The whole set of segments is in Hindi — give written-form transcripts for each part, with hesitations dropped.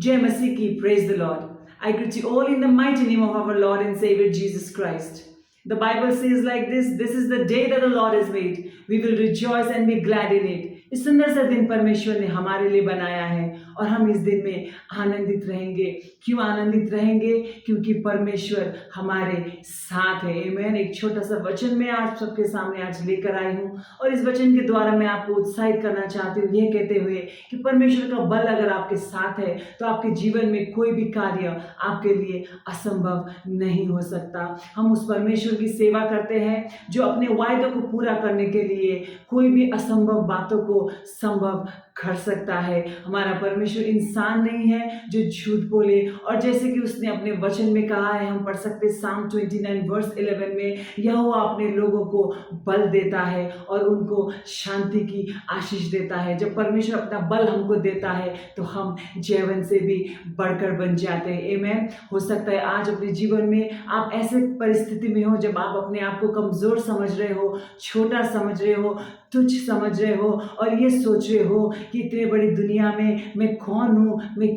Jai Masiki, praise the Lord. I greet you all in the mighty name of our Lord and Savior Jesus Christ. The Bible says like this is the day that the Lord has made. We will rejoice and be glad in it. इस सुंदर सा दिन परमेश्वर ने हमारे लिए बनाया है और हम इस दिन में आनंदित रहेंगे। क्यों आनंदित रहेंगे? क्योंकि परमेश्वर हमारे साथ है। आमीन। एक छोटा सा वचन मैं आप सबके सामने आज लेकर आई हूँ और इस वचन के द्वारा मैं आपको उत्साहित करना चाहती हूँ, ये कहते हुए कि परमेश्वर का बल अगर आपके साथ है तो आपके जीवन में कोई भी कार्य आपके लिए असंभव नहीं हो सकता। हम उस परमेश्वर की सेवा करते हैं जो अपने वायदों को पूरा करने के लिए कोई भी असंभव बातों को संभव कर सकता है। हमारा परमेश्वर इंसान नहीं है जो झूठ बोले, और जैसे कि उसने अपने वचन में कहा है, हम पढ़ सकते हैं Psalm 29 वर्स 11 में, यहोवा अपने लोगों को बल देता है और उनको शांति की आशीष देता है। जब परमेश्वर अपना बल हमको देता है तो हम जीवन से भी बढ़कर बन जाते हैं। आमीन। हो सकता है आज अपने जीवन में आप ऐसे परिस्थिति में हो जब आप अपने आप को कमजोर समझ रहे हो, छोटा समझ रहे हो, तुच्छ समझ रहे हो और ये सोच रहे हो कि इतने बड़ी दुनिया में मैं कौन हूँ, मैं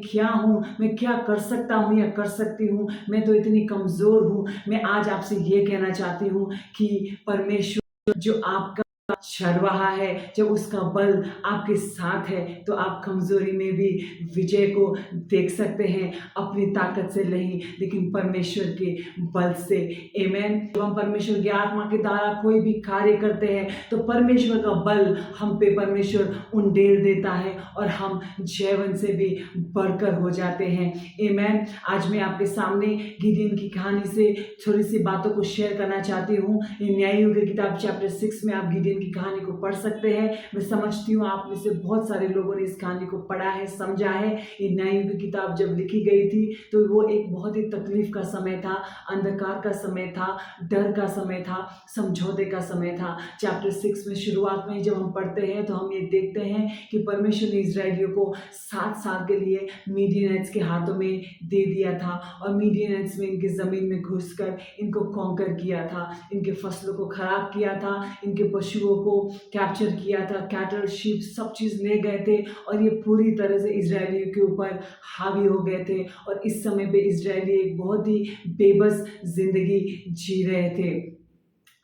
क्या कर सकता हूँ या कर सकती हूँ, मैं तो इतनी कमज़ोर हूँ। मैं आज आपसे ये कहना चाहती हूँ कि परमेश्वर जो आपका चढ़ रहा है, जब उसका बल आपके साथ है तो आप कमजोरी में भी विजय को देख सकते हैं, अपनी ताकत से नहीं लेकिन परमेश्वर के बल से। आमीन। जब हम परमेश्वर की आत्मा के द्वारा कोई भी कार्य करते हैं तो परमेश्वर का बल हम पे परमेश्वर उंडेल देता है और हम जीवन से भी बढ़कर हो जाते हैं। आमीन। आज मैं आपके सामने गिदियन की कहानी से थोड़ी सी बातों को शेयर करना चाहती हूँ। न्यायियों की किताब चैप्टर 6 में आप गिदियन की कहानी को पढ़ सकते हैं। मैं समझती हूँ आप में से बहुत सारे लोगों ने इस कहानी को पढ़ा है, समझा है। ये न्यायियों की किताब जब लिखी गई थी तो वो एक बहुत ही तकलीफ का समय था, अंधकार का समय था, डर का समय था, समझौते का समय था। चैप्टर 6 में शुरुआत में जब हम पढ़ते हैं तो हम ये देखते हैं कि परमेश्वर ने इजरायलियों को 7 साल के लिए मीडियनाइट्स के हाथों में दे दिया था और मीडियनाइट्स में इनकी ज़मीन में घुसकर इनको कॉन्कर किया था, इनके फसलों को खराब किया था, इनके पशुओं को कैप्चर किया था, कैटल शीप सब चीज़ ले गए थे और ये पूरी तरह से इजरायलियों के ऊपर हावी हो गए थे। और इस समय पे इजरायली एक बहुत ही बेबस जिंदगी जी रहे थे।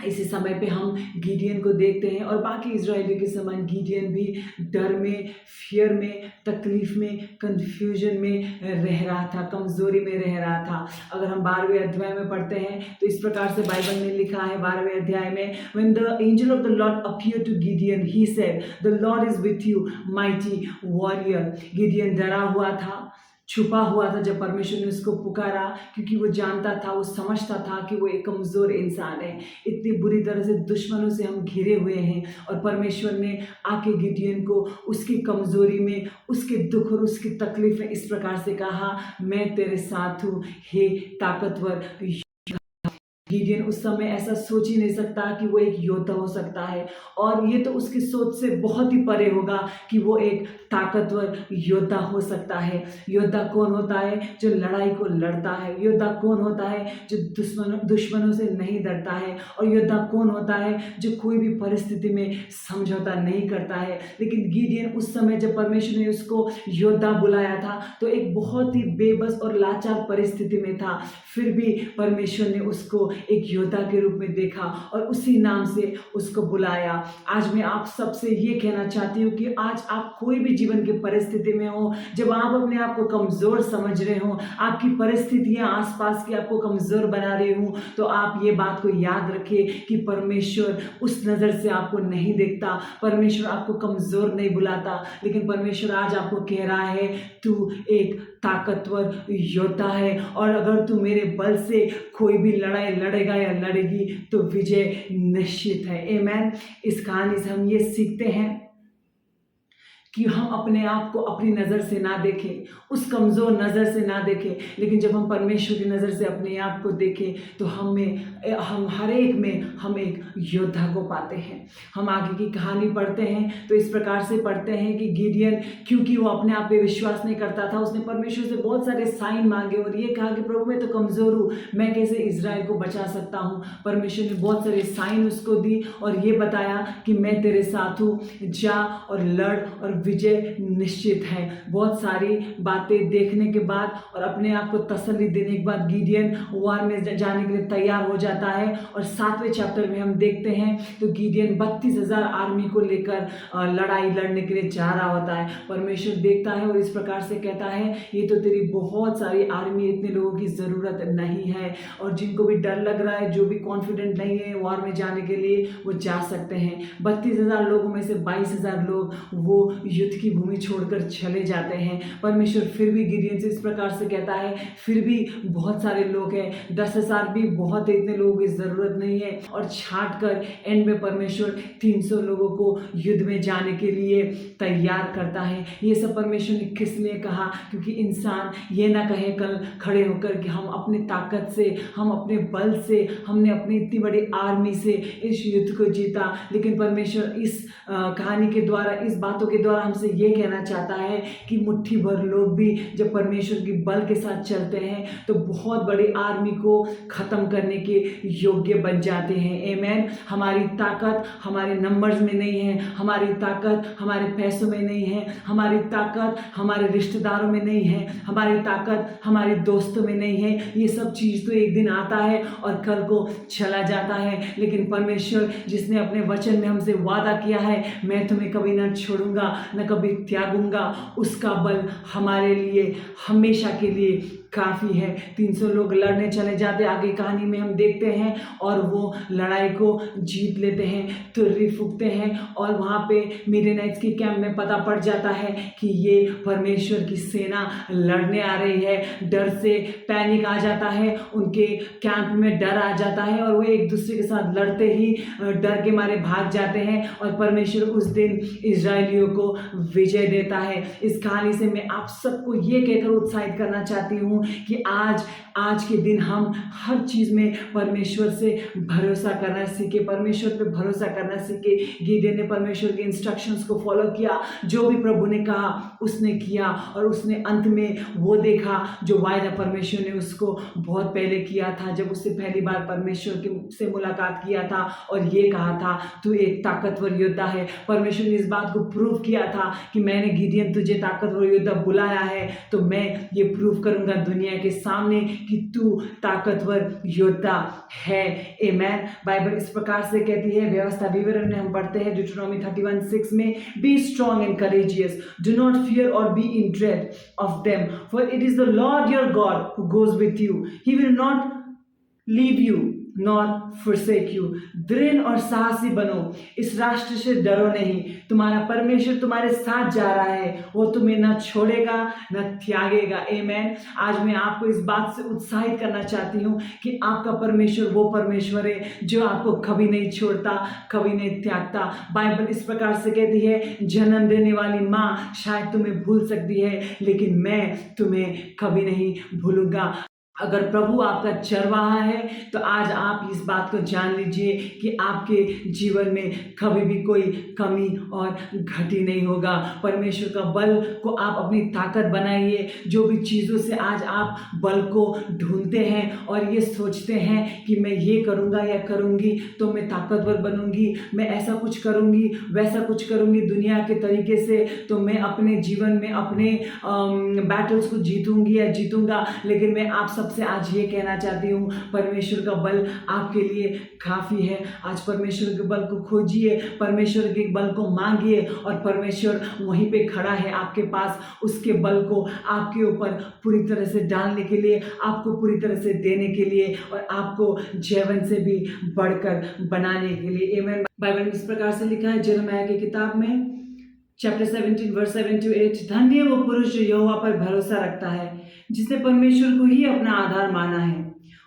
इसी समय पे हम गिडियन को देखते हैं और बाकी इजरायलियों के समान गिडियन भी डर में, फियर में, तकलीफ में, कंफ्यूजन में रह रहा था, कमजोरी में रह रहा था। अगर हम 12वें अध्याय में पढ़ते हैं तो इस प्रकार से बाइबल में लिखा है 12वें अध्याय में, When the angel of the Lord appeared to Gideon, he said, The Lord is with you, mighty warrior. Gideon डरा हुआ था, छुपा हुआ था जब परमेश्वर ने उसको पुकारा, क्योंकि वो जानता था, वो समझता था कि वो एक कमज़ोर इंसान है। इतनी बुरी तरह से दुश्मनों से हम घिरे हुए हैं और परमेश्वर ने आके गिडियन को उसकी कमज़ोरी में, उसके दुख और उसकी तकलीफ में इस प्रकार से कहा, मैं तेरे साथ हूँ हे ताकतवर। गिडियन उस समय ऐसा सोच ही नहीं सकता कि वो एक योद्धा हो सकता है, और ये तो उसकी सोच से बहुत ही परे होगा कि वो एक ताकतवर योद्धा हो सकता है। योद्धा कौन होता है? जो लड़ाई को लड़ता है। योद्धा कौन होता है? जो दुश्मनों से नहीं डरता है। और योद्धा कौन होता है? जो कोई भी परिस्थिति में समझौता नहीं करता है। लेकिन गिडियन उस समय जब परमेश्वर ने उसको योद्धा बुलाया था तो एक बहुत ही बेबस और लाचार परिस्थिति में था, फिर भी परमेश्वर ने उसको एक योद्धा के रूप में देखा और उसी नाम से उसको बुलाया। आज मैं आप सबसे ये कहना चाहती हूँ कि आज आप कोई भी जीवन की परिस्थिति में हो, जब आप अपने आप को कमजोर समझ रहे हो, आपकी परिस्थितियां आसपास की आपको कमजोर बना रही हो, तो आप ये बात को याद रखिए कि परमेश्वर उस नज़र से आपको नहीं देखता। परमेश्वर आपको कमजोर नहीं बुलाता, लेकिन परमेश्वर आज आपको कह रहा है तू एक ताकतवर योद्धा है और अगर तू मेरे बल से कोई भी लड़ाई लड़ेगा या लड़ेगी तो विजय निश्चित है। आमीन। इस कहानी से हम ये सीखते हैं कि हम अपने आप को अपनी नज़र से ना देखें, उस कमज़ोर नज़र से ना देखें, लेकिन जब हम परमेश्वर की नज़र से अपने आप को देखें तो हम हर एक में हम एक योद्धा को पाते हैं। हम आगे की कहानी पढ़ते हैं तो इस प्रकार से पढ़ते हैं कि गिडियन, क्योंकि वो अपने आप पे विश्वास नहीं करता था, उसने परमेश्वर से बहुत सारे साइन मांगे और ये कहा कि प्रभु मैं तो कमज़ोर हूँ, मैं कैसे इजराइल को बचा सकता हूँ। परमेश्वर ने बहुत सारे साइन उसको दी और ये बताया कि मैं तेरे साथ हूँ, जा और लड़ और विजय निश्चित है। बहुत सारी बातें देखने के बाद और अपने आप को तसल्ली देने के बाद गिडियन वार में जाने के लिए तैयार हो जाता है। और 7वें चैप्टर में हम देखते हैं तो गिडियन 32,000 आर्मी को लेकर लड़ाई लड़ने के लिए जा रहा होता है। परमेश्वर देखता है और इस प्रकार से कहता है, ये तो तेरी बहुत सारी आर्मी, इतने लोगों की ज़रूरत नहीं है। और जिनको भी डर लग रहा है, जो भी कॉन्फिडेंट नहीं है वार में जाने के लिए, वो जा सकते हैं। 32,000 लोगों में से 22,000 लोग वो युद्ध की भूमि छोड़कर चले जाते हैं। परमेश्वर फिर भी गिडियन से इस प्रकार से कहता है, फिर भी बहुत सारे लोग हैं, 10,000 भी बहुत है, इतने लोगों की ज़रूरत नहीं है। और छाट कर एंड में परमेश्वर 300 लोगों को युद्ध में जाने के लिए तैयार करता है। ये सब परमेश्वर ने किस लिए कहा? क्योंकि इंसान ये ना कहे कल खड़े होकर कि हम अपनी ताकत से, हम अपने बल से, हमने अपनी इतनी बड़ी आर्मी से इस युद्ध को जीता। लेकिन परमेश्वर इस कहानी के द्वारा, इस बातों के द्वारा हमसे ये कहना चाहता है कि मुट्ठी भर लोग भी जब परमेश्वर की बल के साथ चलते हैं तो बहुत बड़ी आर्मी को ख़त्म करने के योग्य बन जाते हैं। आमेन। हमारी ताकत हमारे नंबर्स में नहीं है, हमारी ताकत हमारे पैसों में नहीं है, हमारी ताकत हमारे रिश्तेदारों में नहीं है, हमारी ताकत हमारे दोस्तों में नहीं है। ये सब चीज़ तो एक दिन आता है और कल को चला जाता है। लेकिन परमेश्वर जिसने अपने वचन में हमसे वादा किया है, मैं तुम्हें कभी ना छोड़ूंगा न कभी त्यागूंगा, उसका बल हमारे लिए हमेशा के लिए काफ़ी है। 300 लोग लड़ने चले जाते, आगे कहानी में हम देखते हैं, और वो लड़ाई को जीत लेते हैं, तुर्री फूकते हैं। और वहाँ पे मिडियानाइट्स की कैंप में पता पड़ जाता है कि ये परमेश्वर की सेना लड़ने आ रही है। डर से पैनिक आ जाता है, उनके कैंप में डर आ जाता है और वो एक दूसरे के साथ लड़ते ही डर के मारे भाग जाते हैं। और परमेश्वर उस दिन इजरायलियों को विजय देता है। इस कहानी से मैं आप सबको ये कहकर उत्साहित करना चाहती हूँ कि आज के दिन हम हर चीज में परमेश्वर से भरोसा करना सीखे, परमेश्वर पे भरोसा करना सीखे। गिडियन ने परमेश्वर के इंस्ट्रक्शंस को फॉलो किया, जो भी प्रभु ने कहा उसने किया, और उसने अंत में वो देखा जो वायदा परमेश्वर ने उसको बहुत पहले किया था, जब उससे पहली बार परमेश्वर से मुलाकात किया था और ये कहा था, तू एक ताकतवर योद्धा है। परमेश्वर ने इस बात को प्रूव किया था कि मैंने गिडियन तुझे ताकतवर योद्धा बुलाया है, तो मैं ये प्रूव करूंगा दुनिया के सामने कि तू ताकतवर योद्धा है। आमेन। बाइबल इस प्रकार से कहती है, व्यवस्था विवरण में हम पढ़ते हैं ड्यूटेरोनॉमी 31:6 में, be strong and courageous, do not fear और be in dread of them, for it is the Lord your God who goes with you, he will not leave you nor forsake you। दृढ़ और साहसी बनो, इस राष्ट्र से डरो नहीं, तुम्हारा परमेश्वर तुम्हारे साथ जा रहा है, वो तुम्हें न छोड़ेगा न त्यागेगा। आमेन। आज मैं आपको इस बात से उत्साहित करना चाहती हूँ कि आपका परमेश्वर वो परमेश्वर है जो आपको कभी नहीं छोड़ता, कभी नहीं त्यागता। बाइबल इस प्रकार से कहती है, जन्म देने वाली माँ शायद तुम्हें भूल सकती है, लेकिन मैं तुम्हें कभी नहीं भूलूंगा। अगर प्रभु आपका चरवाहा है तो आज आप इस बात को जान लीजिए कि आपके जीवन में कभी भी कोई कमी और घटी नहीं होगा। परमेश्वर का बल को आप अपनी ताकत बनाइए। जो भी चीज़ों से आज आप बल को ढूंढते हैं और ये सोचते हैं कि मैं ये करूँगा या करूँगी तो मैं ताकतवर बनूँगी, मैं ऐसा कुछ करूँगी, वैसा कुछ करूँगी दुनिया के तरीके से, तो मैं अपने जीवन में अपने बैटल्स को जीतूँगी या जीतूँगा। लेकिन मैं आप सबसे आज ये कहना चाहती हूँ, परमेश्वर का बल आपके लिए काफ़ी है। आज परमेश्वर के बल को खोजिए, परमेश्वर के बल को मांगिए, और परमेश्वर वहीं पे खड़ा है आपके पास, उसके बल को आपके ऊपर पूरी तरह से डालने के लिए, आपको पूरी तरह से देने के लिए, और आपको जीवन से भी बढ़कर बनाने के लिए। आमीन। बाइबल में इस प्रकार से लिखा है यिर्मयाह की किताब में चैप्टर 17 वर्स 7 to 8, धन्य वो पुरुष जो यहोवा पर भरोसा रखता है, जिसने परमेश्वर को ही अपना आधार माना है।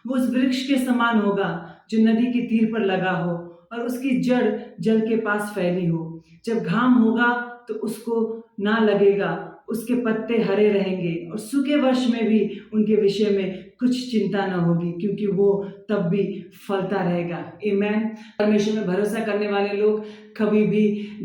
वो उस वृक्ष के समान होगा जो नदी के तीर पर लगा हो और उसकी जड़ जल के पास फैली हो। जब घाम होगा तो उसको ना लगेगा, उसके पत्ते हरे रहेंगे और सूखे वर्ष में भी उनके विषय में कुछ चिंता न होगी, क्योंकि वो तब भी फलता रहेगा। आमेन। परमेश्वर में भरोसा करने वाले लोग कभी भी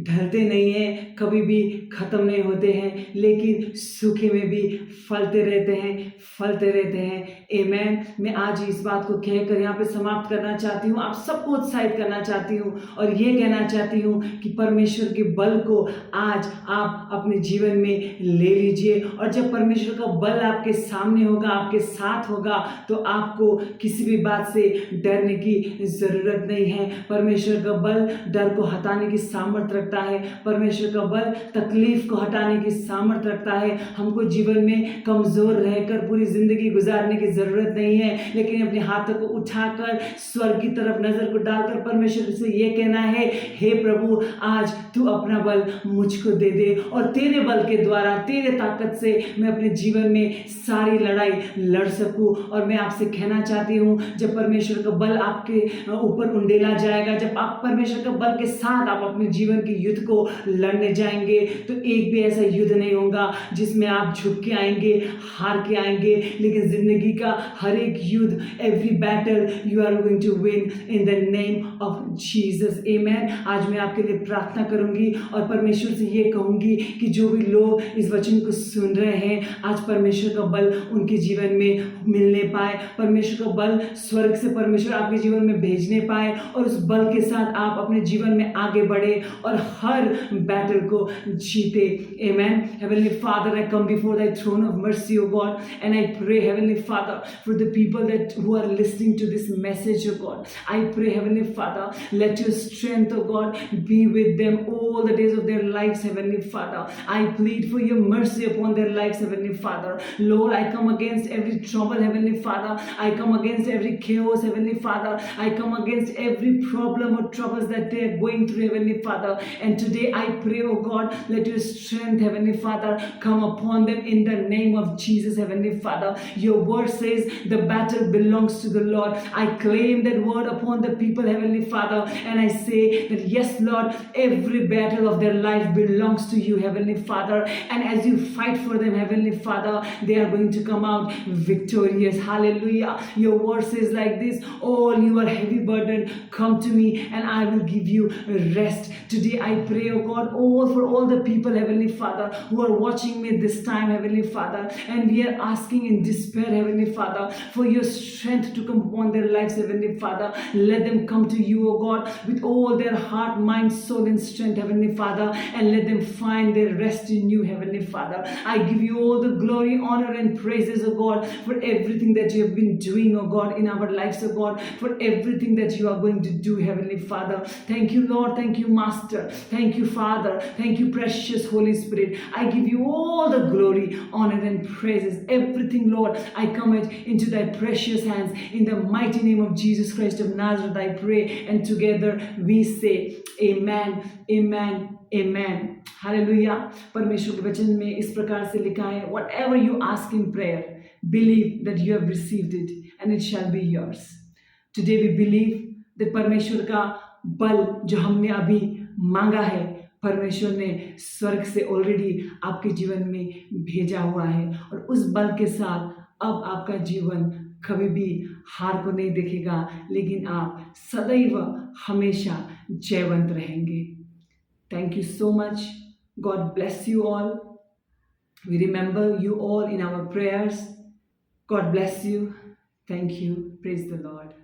ढलते नहीं हैं, कभी भी खत्म नहीं होते हैं, लेकिन सूखे में भी फलते रहते हैं, फलते रहते हैं। आमेन। मैं आज इस बात को कहकर यहाँ पे समाप्त करना चाहती हूँ, आप सबको उत्साहित करना चाहती हूँ और ये कहना चाहती हूँ कि परमेश्वर के बल को आज आप अपने जीवन में ले लीजिए। और जब परमेश्वर का बल आपके सामने होगा, आपके साथ होगा, तो आपको किसी भी बात से डरने की जरूरत नहीं है। परमेश्वर का बल डर को हटाने की सामर्थ्य रखता है। परमेश्वर का बल तकलीफ को हटाने की सामर्थ्य रखता है। हमको जीवन में कमजोर रहकर पूरी जिंदगी गुजारने की जरूरत नहीं है, लेकिन अपने हाथों को उठाकर स्वर्ग की तरफ नजर को डालकर परमेश्वर से ये कहना है, हे प्रभु, आज तू अपना बल मुझको दे दे और तेरे बल के द्वारा, तेरे ताकत से मैं अपने जीवन में सारी लड़ाई लड़ सकूं। और मैं आपसे कहना चाहती हूँ, जब परमेश्वर का बल आपके ऊपर उंडेला जाएगा, जब आप परमेश्वर के बल के साथ आप अपने जीवन के युद्ध को लड़ने जाएंगे, तो एक भी ऐसा युद्ध नहीं होगा जिसमें आप झुक के आएंगे, हार के आएंगे, लेकिन जिंदगी का हर एक युद्ध, every battle you are going to win in the name of Jesus. Amen. आज मैं आपके लिए प्रार्थना करूंगी और परमेश्वर से ये कहूंगी कि जो भी लोग इस वचन को सुन रहे हैं, आज परमेश्वर का बल उनके जीवन में मिलने पाए, परमेश्वर का बल स्वर्ग से परमेश्वर आपके जीवन में भेजने पाए और उस बल के साथ आप अपने जीवन में आगे बढ़े और हर बैटल को जीते। आमेन। Heavenly Father, I come before thy throne of mercy, O God, and I pray, Heavenly Father, for the people that who are listening to this message, O God. I pray, Heavenly Father, let your strength, O God, be with them all the days of their lives, Heavenly Father. I plead for your mercy upon their lives, Heavenly Father. Lord, I come against every trouble, Heavenly Father. I come against every chaos, Heavenly Father. I come against every problem or troubles that they are going through, Heavenly Father. And today I pray, oh God, let your strength, Heavenly Father, come upon them in the name of Jesus, Heavenly Father. Your word says the battle belongs to the Lord. I claim that word upon the people, Heavenly Father, and I say that yes, Lord, every battle of their life belongs to you, Heavenly Father. And as you fight for them, Heavenly Father, they are going to come out victorious. Hallelujah. Your word says like this, all you are heavy burdened, come to me and I will give you rest. Today I pray, oh God, for all the people, Heavenly Father, who are watching me this time, Heavenly Father, and we are asking in despair, Heavenly Father, for your strength to come upon their lives, Heavenly Father. Let them come to you, oh God, with all their heart, mind, soul, and strength, Heavenly Father, and let them find their rest in you, Heavenly Father. I give you all the glory, honor, and praises, oh God, for everything that you have been doing, oh God, in our lives, oh God, for everything that you are going to do, Heavenly Father. Thank you, Lord. Thank you, Master. Thank you, Father. Thank you, precious Holy Spirit. I give you all the glory, honor, and praises. Everything, Lord, I commit into thy precious hands. In the mighty name of Jesus Christ of Nazareth, I pray. And together we say, Amen, Amen, Amen. Hallelujah. परमेश्वर के वचन में इस प्रकार से लिखा है, whatever you ask in prayer, believe that you have received it and it shall be yours. Today we believe that परमेश्वर का बल जो हमने अभी मांगा है, परमेश्वर ने स्वर्ग से ऑलरेडी आपके जीवन में भेजा हुआ है और उस बल के साथ अब आपका जीवन कभी भी हार को नहीं देखेगा, लेकिन आप सदैव हमेशा जयवंत रहेंगे। Thank you so much. God bless you all. We remember you all in our prayers. God bless you. Thank you. Praise the Lord.